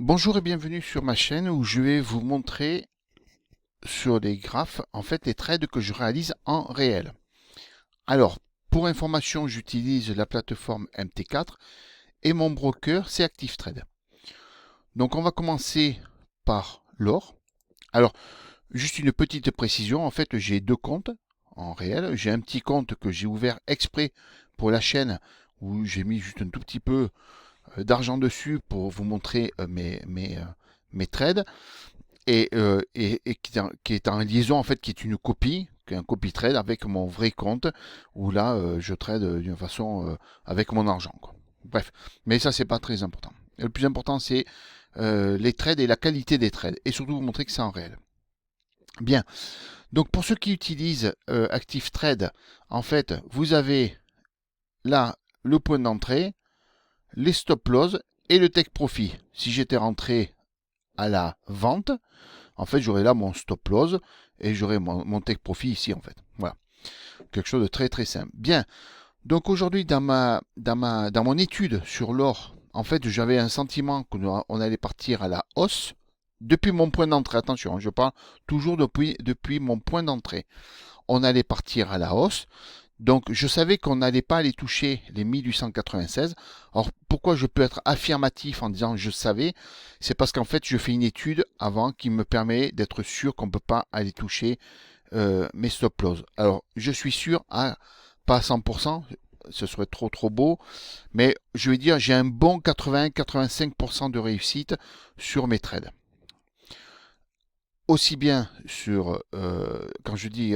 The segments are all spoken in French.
Bonjour et bienvenue sur ma chaîne où je vais vous montrer sur les graphes en fait les trades que je réalise en réel. Alors, pour information, j'utilise la plateforme MT4 et mon broker c'est ActiveTrade. Donc on va commencer par l'or. Alors, juste une petite précision, en fait j'ai deux comptes en réel. J'ai un petit compte que j'ai ouvert exprès pour la chaîne où j'ai mis juste un tout petit peu d'argent dessus pour vous montrer mes trades. Et qui est en liaison en fait, qui est une copie, qui est un copy trade avec mon vrai compte, où là je trade d'une façon avec mon argent, quoi. Bref, mais ça c'est pas très important. Le plus important c'est les trades et la qualité des trades, et surtout vous montrer que c'est en réel. Bien, donc pour ceux qui utilisent Active Trade, en fait vous avez là le point d'entrée, les stop loss et le take profit. Si j'étais rentré à la vente, en fait, j'aurai là mon stop loss et j'aurai mon take profit ici, en fait. Voilà. Quelque chose de très très simple. Bien. Donc aujourd'hui, dans mon étude sur l'or, en fait, j'avais un sentiment qu'on allait partir à la hausse depuis mon point d'entrée. Attention, je parle toujours depuis mon point d'entrée. On allait partir à la hausse. Donc je savais qu'on n'allait pas aller toucher les 1896. Alors pourquoi je peux être affirmatif en disant je savais? C'est parce qu'en fait je fais une étude avant qui me permet d'être sûr qu'on ne peut pas aller toucher mes stop loss. Alors je suis sûr à pas à 100%, ce serait trop beau, mais je vais dire j'ai un bon 80-85% de réussite sur mes trades. Aussi bien sur, quand je dis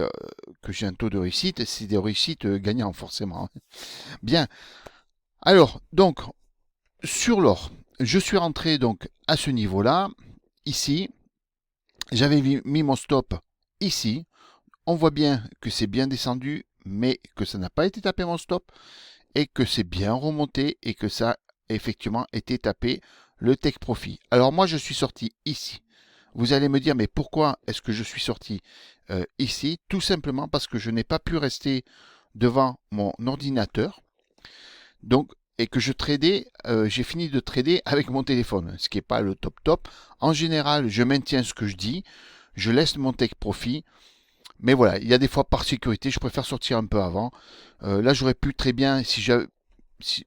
que j'ai un taux de réussite, c'est des réussites gagnantes forcément. Bien. Alors, donc, sur l'or, je suis rentré donc à ce niveau-là, ici. J'avais mis mon stop ici. On voit bien que c'est bien descendu, mais que ça n'a pas été tapé mon stop, et que c'est bien remonté, et que ça a effectivement été tapé le take profit. Alors moi, je suis sorti ici. Vous allez me dire, mais pourquoi est-ce que je suis sorti ici? Tout simplement parce que je n'ai pas pu rester devant mon ordinateur. Donc, et que je tradais, j'ai fini de trader avec mon téléphone, ce qui n'est pas le top. En général, je maintiens ce que je dis, je laisse mon take profit, mais voilà, il y a des fois par sécurité, je préfère sortir un peu avant. Là, j'aurais pu très bien, si, si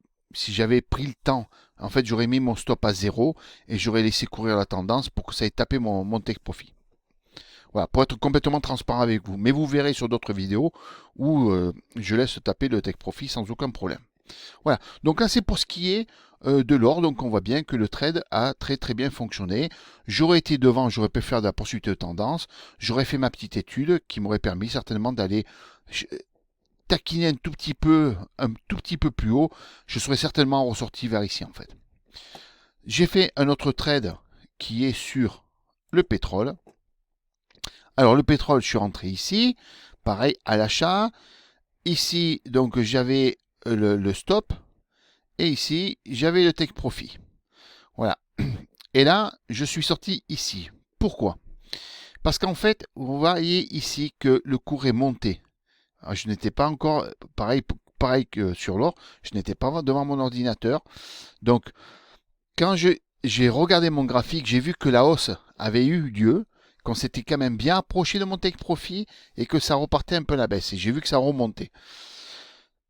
j'avais pris le temps, en fait, j'aurais mis mon stop à zéro et j'aurais laissé courir la tendance pour que ça ait tapé mon take profit. Voilà, pour être complètement transparent avec vous. Mais vous verrez sur d'autres vidéos où je laisse taper le take profit sans aucun problème. Voilà, donc là c'est pour ce qui est de l'or, donc on voit bien que le trade a très bien fonctionné. J'aurais été devant, j'aurais pu faire de la poursuite de tendance, j'aurais fait ma petite étude qui m'aurait permis certainement d'aller taquiner un tout petit peu plus haut, je serais certainement ressorti vers ici en fait. J'ai fait un autre trade qui est sur le pétrole. Alors le pétrole, je suis rentré ici, pareil à l'achat. Ici, donc j'avais le stop, et ici, j'avais le take profit. Voilà. Et là, je suis sorti ici. Pourquoi? Parce qu'en fait, vous voyez ici que le cours est monté. Alors, je n'étais pas encore, pareil que sur l'or, je n'étais pas devant mon ordinateur. Donc, quand j'ai regardé mon graphique, j'ai vu que la hausse avait eu lieu, qu'on s'était quand même bien approché de mon take profit et que ça repartait un peu à la baisse. Et j'ai vu que ça remontait.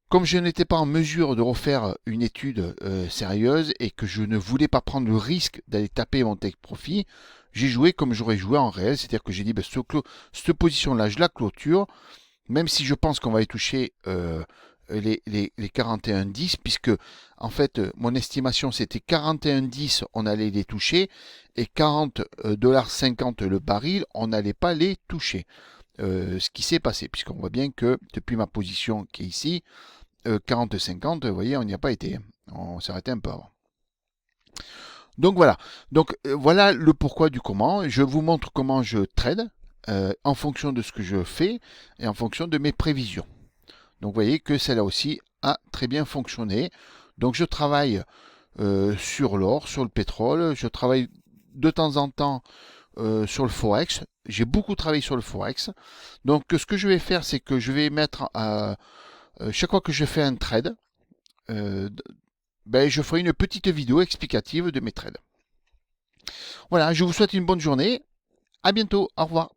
Comme je n'étais pas en mesure de refaire une étude sérieuse et que je ne voulais pas prendre le risque d'aller taper mon take profit, j'ai joué comme j'aurais joué en réel, c'est-à-dire que j'ai dit, ben, cette position-là, je la clôture, même si je pense qu'on va y toucher les 41,10, puisque en fait, mon estimation, c'était 41,10, on allait les toucher, et 40,50 $ le baril, on n'allait pas les toucher. Ce qui s'est passé, puisqu'on voit bien que depuis ma position qui est ici, 40-50, vous voyez, on n'y a pas été. On s'est arrêté un peu avant. Donc voilà. Donc voilà le pourquoi du comment. Je vous montre comment je trade en fonction de ce que je fais et en fonction de mes prévisions. Donc vous voyez que celle-là aussi a très bien fonctionné. Donc je travaille sur l'or, sur le pétrole. Je travaille de temps en temps sur le forex. J'ai beaucoup travaillé sur le forex. Donc ce que je vais faire, c'est que je vais mettre chaque fois que je fais un trade, euh, ben, je ferai une petite vidéo explicative de mes trades. Voilà, je vous souhaite une bonne journée. À bientôt. Au revoir.